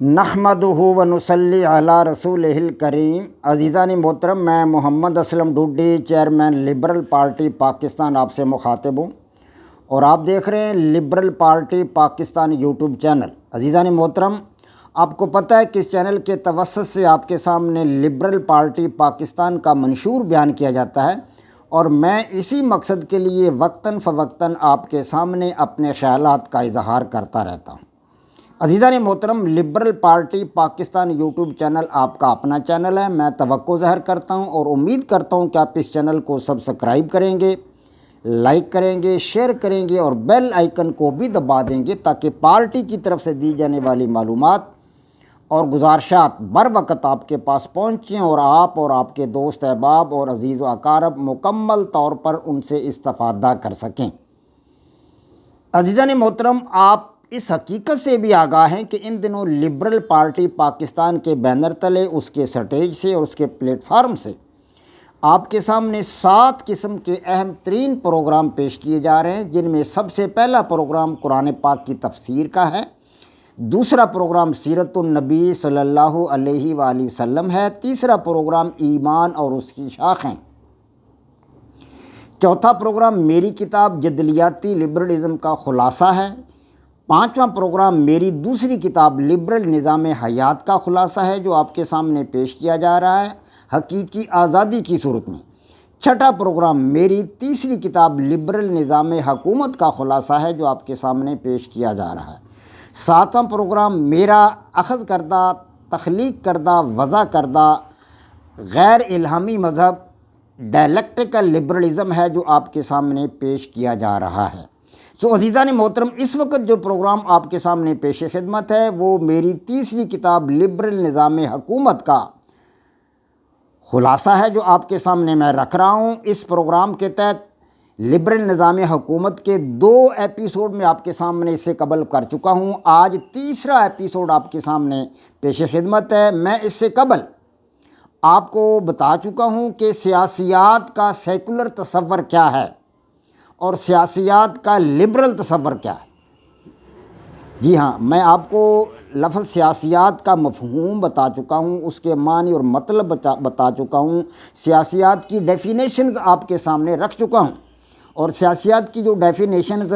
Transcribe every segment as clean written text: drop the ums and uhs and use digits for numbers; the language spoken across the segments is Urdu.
نحمدہ و نصلی علی رسولہ الکریم۔ عزیزان محترم، میں Muhammad Aslam Dodi, chairman liberal party Pakistan آپ سے مخاطب ہوں، اور آپ دیکھ رہے ہیں liberal party Pakistan YouTube channel. عزیزان محترم، آپ کو پتہ ہے کہ اس چینل کے توسط سے آپ کے سامنے لبرل پارٹی پاکستان کا منشور بیان کیا جاتا ہے، اور میں اسی مقصد کے لیے وقتاً فوقتاً آپ کے سامنے اپنے خیالات کا اظہار کرتا رہتا ہوں۔ عزیزان محترم، liberal party Pakistan YouTube channel آپ کا اپنا چینل ہے۔ میں توقع ظاہر کرتا ہوں اور امید کرتا ہوں کہ آپ اس چینل کو سبسکرائب کریں گے، لائک کریں گے، شیئر کریں گے، اور بیل آئیکن کو بھی دبا دیں گے تاکہ پارٹی کی طرف سے دی جانے والی معلومات اور گزارشات بر وقت آپ کے پاس پہنچیں، اور آپ کے دوست احباب اور عزیز و اقارب مکمل طور پر ان سے استفادہ کر سکیں۔ عزیزان محترم، آپ اس حقیقت سے بھی آگاہ ہیں کہ ان دنوں لبرل پارٹی پاکستان کے بینر تلے، اس کے سٹیج سے اور اس کے پلیٹ فارم سے آپ کے سامنے 7 قسم کے اہم ترین پروگرام پیش کیے جا رہے ہیں، جن میں سب سے پہلا پروگرام قرآن پاک کی تفسیر کا ہے، دوسرا پروگرام سیرت النبی صلی اللہ علیہ وآلہ وسلم ہے، تیسرا پروگرام ایمان اور اس کی شاخیں، چوتھا پروگرام میری کتاب جدلیاتی لبرلزم کا خلاصہ ہے، پانچواں پروگرام میری دوسری کتاب لبرل نظام حیات کا خلاصہ ہے جو آپ کے سامنے پیش کیا جا رہا ہے حقیقی آزادی کی صورت میں، چھٹا پروگرام میری تیسری کتاب لبرل نظام حکومت کا خلاصہ ہے جو آپ کے سامنے پیش کیا جا رہا ہے، ساتواں پروگرام میرا اخذ کردہ، تخلیق کردہ، وضع کردہ غیر الہامی مذہب ڈائلیکٹیکل لبرلزم ہے جو آپ کے سامنے پیش کیا جا رہا ہے۔ عزیزان محترم، اس وقت جو پروگرام آپ کے سامنے پیش خدمت ہے وہ میری تیسری کتاب لبرل نظام حکومت کا خلاصہ ہے جو آپ کے سامنے میں رکھ رہا ہوں۔ اس پروگرام کے تحت لبرل نظام حکومت کے 2 ایپیسوڈ میں آپ کے سامنے اس سے قبل کر چکا ہوں، آج تیسرا ایپیسوڈ آپ کے سامنے پیش خدمت ہے۔ میں اس سے قبل آپ کو بتا چکا ہوں کہ سیاسیات کا سیکولر تصور کیا ہے اور سیاسیات کا لبرل تصور کیا ہے۔ جی ہاں، میں آپ کو لفظ سیاسیات کا مفہوم بتا چکا ہوں، اس کے معنی اور مطلب بتا چکا ہوں، سیاسیات کی ڈیفینیشنز آپ کے سامنے رکھ چکا ہوں، اور سیاسیات کی جو ڈیفینیشنز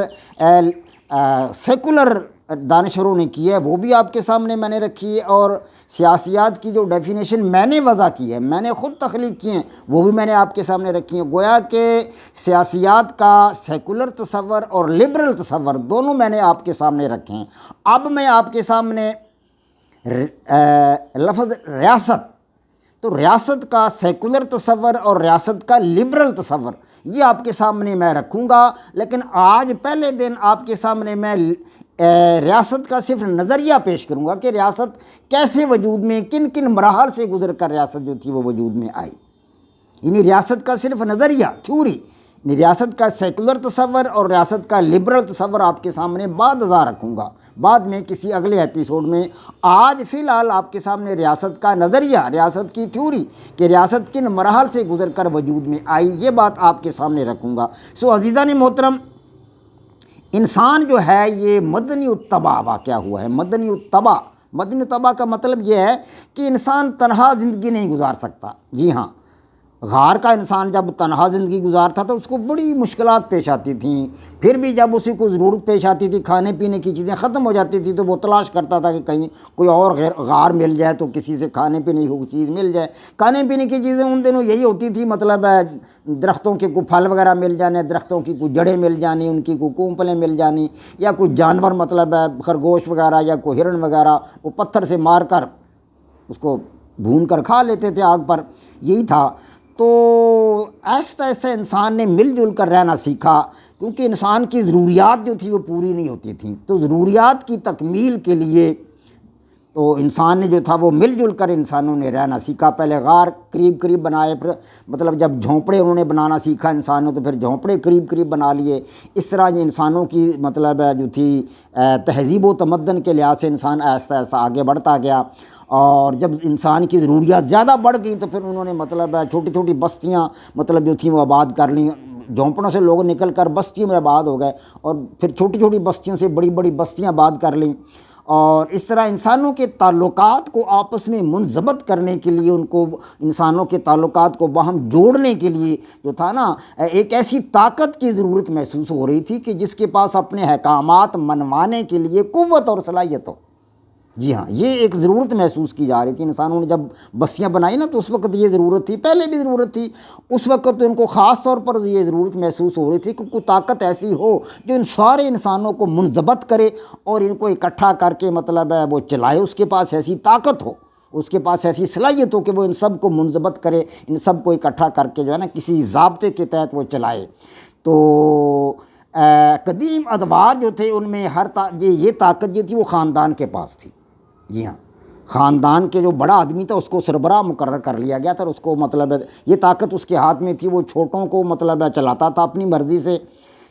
سیکولر دانشوروں نے کی ہے وہ بھی آپ کے سامنے میں نے رکھی ہے، اور سیاسیات کی جو ڈیفینیشن میں نے وضع کی ہے، میں نے خود تخلیق کی ہیں، وہ بھی میں نے آپ کے سامنے رکھی ہیں۔ گویا کہ سیاسیات کا سیکولر تصور اور لبرل تصور دونوں میں نے آپ کے سامنے رکھے ہیں۔ اب میں آپ کے سامنے لفظ ریاست، تو ریاست کا سیکولر تصور اور ریاست کا لبرل تصور یہ آپ کے سامنے میں رکھوں گا، لیکن آج پہلے دن آپ کے سامنے میں ریاست کا صرف نظریہ پیش کروں گا کہ ریاست کیسے وجود میں، کن کن مراحل سے گزر کر ریاست جو تھی وہ وجود میں آئی، یعنی ریاست کا صرف نظریہ، تھیوری، ریاست کا سیکولر تصور اور ریاست کا لبرل تصور آپ کے سامنے بعد ازاں رکھوں گا، بعد میں کسی اگلے ایپیسوڈ میں۔ آج فی الحال آپ کے سامنے ریاست کا نظریہ، ریاست کی تھیوری کہ ریاست کن مراحل سے گزر کر وجود میں آئی، یہ بات آپ کے سامنے رکھوں گا۔ عزیزان محترم، انسان جو ہے یہ مدنی الطبع واقع ہوا ہے۔ مدنی الطبع کا مطلب یہ ہے کہ انسان تنہا زندگی نہیں گزار سکتا۔ جی ہاں، غار کا انسان جب تنہا زندگی گزارتا تھا اس کو بڑی مشکلات پیش آتی تھیں، پھر بھی جب اسے کوئی ضرورت پیش آتی تھی، کھانے پینے کی چیزیں ختم ہو جاتی تھی تو وہ تلاش کرتا تھا کہ کہیں کوئی اور غار مل جائے تو کسی سے کھانے پینے کی کوئی چیز مل جائے۔ کھانے پینے کی چیزیں ان دنوں یہی ہوتی تھی، مطلب ہے درختوں کے کوئی پھل وغیرہ مل جانے، درختوں کی کوئی جڑیں مل جانی، ان کی کوئی کونپلیں مل جانی، یا کوئی جانور مطلب ہے خرگوش وغیرہ یا کوئی ہرن وغیرہ وہ پتھر سے مار کر اس کو بھون کر کھا لیتے تھے آگ پر، یہی تھا۔ تو ایسا انسان نے مل جل کر رہنا سیکھا، کیونکہ انسان کی ضروریات جو تھی وہ پوری نہیں ہوتی تھیں، تو ضروریات کی تکمیل کے لیے تو انسان نے جو تھا وہ مل جل کر انسانوں نے رہنا سیکھا۔ پہلے غار قریب بنائے، پھر مطلب جب جھونپڑے انہوں نے بنانا سیکھا انسانوں تو پھر جھونپڑے قریب بنا لیے۔ اس طرح یہ انسانوں کی مطلب جو تھی تہذیب و تمدن کے لحاظ سے انسان ایسا آگے بڑھتا گیا، اور جب انسان کی ضروریات زیادہ بڑھ گئیں تو پھر انہوں نے مطلب چھوٹی چھوٹی بستیاں مطلب جو تھیں وہ آباد کر لیں، جھونپڑوں سے لوگ نکل کر بستیوں میں آباد ہو گئے، اور پھر چھوٹی چھوٹی بستیوں سے بڑی بڑی بستیاں آباد کر لیں، اور اس طرح انسانوں کے تعلقات کو آپس میں منضبط کرنے کے لیے، ان کو انسانوں کے تعلقات کو باہم جوڑنے کے لیے جو تھا نا، ایک ایسی طاقت کی ضرورت محسوس ہو رہی تھی کہ جس کے پاس اپنے احکامات منوانے کے لیے قوت اور صلاحیت ہو۔ جی ہاں، یہ ایک ضرورت محسوس کی جا رہی تھی۔ انسانوں نے جب بستیاں بنائی نا تو اس وقت یہ ضرورت تھی، پہلے بھی ضرورت تھی، اس وقت تو ان کو خاص طور پر یہ ضرورت محسوس ہو رہی تھی کہ کوئی طاقت ایسی ہو جو ان سارے انسانوں کو منضبط کرے اور ان کو اکٹھا کر کے مطلب ہے وہ چلائے۔ اس کے پاس ایسی طاقت ہو، اس کے پاس ایسی صلاحیت ہو کہ وہ ان سب کو منضبط کرے، ان سب کو اکٹھا کر کے جو ہے نا کسی ضابطے کے تحت وہ چلائے۔ تو قدیم ادوار جو تھے ان میں یہ طاقت جو تھی وہ خاندان کے پاس تھی۔ جی ہاں، خاندان کے جو بڑا آدمی تھا اس کو سربراہ مقرر کر لیا گیا تھا، اور اس کو مطلب ہے یہ طاقت اس کے ہاتھ میں تھی۔ وہ چھوٹوں کو مطلب ہے چلاتا تھا اپنی مرضی سے،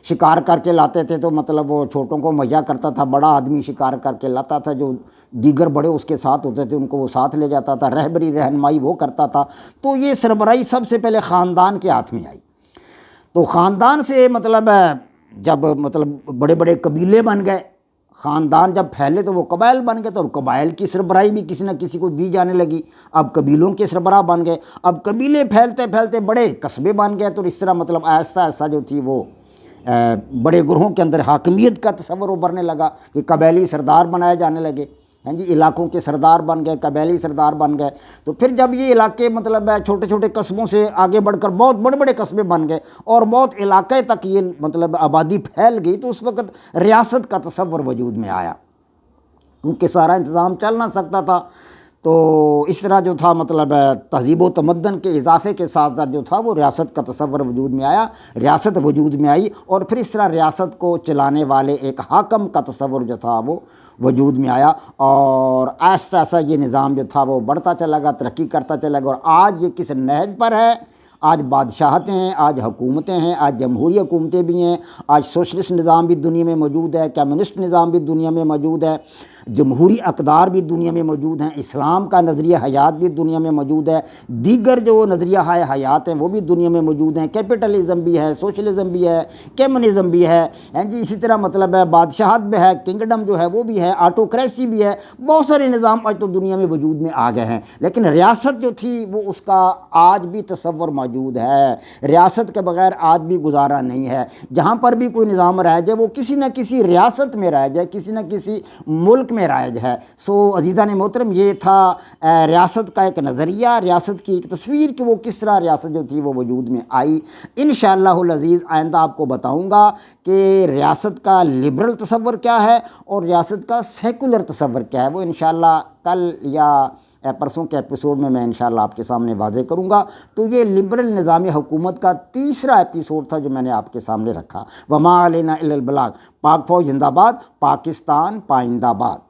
شکار کر کے لاتے تھے تو مطلب وہ چھوٹوں کو مہیا کرتا تھا، بڑا آدمی شکار کر کے لاتا تھا، جو دیگر بڑے اس کے ساتھ ہوتے تھے ان کو وہ ساتھ لے جاتا تھا، رہبری رہنمائی وہ کرتا تھا۔ تو یہ سربراہی سب سے پہلے خاندان کے ہاتھ میں آئی۔ تو خاندان سے مطلب ہے جب مطلب بڑے بڑے قبیلے بن گئے، خاندان جب پھیلے تو وہ قبائل بن گئے، تو قبائل کی سربراہی بھی کسی نہ کسی کو دی جانے لگی، اب قبیلوں کے سربراہ بن گئے، اب قبیلے پھیلتے پھیلتے بڑے قصبے بن گئے، تو اس طرح مطلب ایسا ایسا جو تھی وہ بڑے گروہوں کے اندر حاکمیت کا تصور ابھرنے لگا کہ قبائلی سردار بنائے جانے لگے۔ ہاں جی، علاقوں کے سردار بن گئے، قبائلی سردار بن گئے۔ تو پھر جب یہ علاقے مطلب ہے چھوٹے چھوٹے قصبوں سے آگے بڑھ کر بہت بڑے بڑے قصبے بن گئے اور بہت علاقے تک یہ مطلب آبادی پھیل گئی، تو اس وقت ریاست کا تصور وجود میں آیا، کیونکہ سارا انتظام چل نہ سکتا تھا۔ تو اس طرح جو تھا مطلب تہذیب و تمدن کے اضافے کے ساتھ ساتھ جو تھا وہ ریاست کا تصور وجود میں آیا، ریاست وجود میں آئی، اور پھر اس طرح ریاست کو چلانے والے ایک حاکم کا تصور جو تھا وہ وجود میں آیا، اور ایسا ایسا یہ نظام جو تھا وہ بڑھتا چلا گیا، ترقی کرتا چلا گیا، اور آج یہ کس نہج پر ہے؟ آج بادشاہتیں ہیں، آج حکومتیں ہیں، آج جمہوری حکومتیں بھی ہیں، آج سوشلسٹ نظام بھی دنیا میں موجود ہے، کمیونسٹ نظام بھی دنیا میں موجود ہے، جمہوری اقدار بھی دنیا میں موجود ہیں، اسلام کا نظریہ حیات بھی دنیا میں موجود ہے، دیگر جو نظریہ حیات ہیں وہ بھی دنیا میں موجود ہیں، کیپٹلزم بھی ہے، سوشلزم بھی ہے، کمیونزم بھی ہے، جی اسی طرح مطلب ہے بادشاہت بھی ہے، کنگڈم جو ہے وہ بھی ہے، آٹوکریسی بھی ہے، بہت سارے نظام آج تو دنیا میں وجود میں آ گئے ہیں، لیکن ریاست جو تھی وہ اس کا آج بھی تصور موجود ہے۔ ریاست کے بغیر آج بھی گزارا نہیں ہے۔ جہاں پر بھی کوئی نظام رائج ہے وہ کسی نہ کسی ریاست میں رائج ہے، کسی نہ کسی ملک میں رائج ہے۔ سو عزیزان محترم، یہ تھا ریاست کا ایک نظریہ، ریاست کی ایک تصویر کہ وہ کس طرح ریاست جو تھی وہ وجود میں آئی۔ انشاءاللہ العزیز آئندہ آپ کو بتاؤں گا کہ ریاست کا لبرل تصور کیا ہے اور ریاست کا سیکولر تصور کیا ہے، وہ انشاءاللہ کل یا پرسوں کے ایپیسوڈ میں انشاءاللہ آپ کے سامنے واضح کروں گا۔ تو یہ لبرل نظام حکومت کا تیسرا ایپیسوڈ تھا جو میں نے آپ کے سامنے رکھا۔ وما علینا الا البلاغ۔ پاک فوج زندہ باد، پاکستان پائندہ باد۔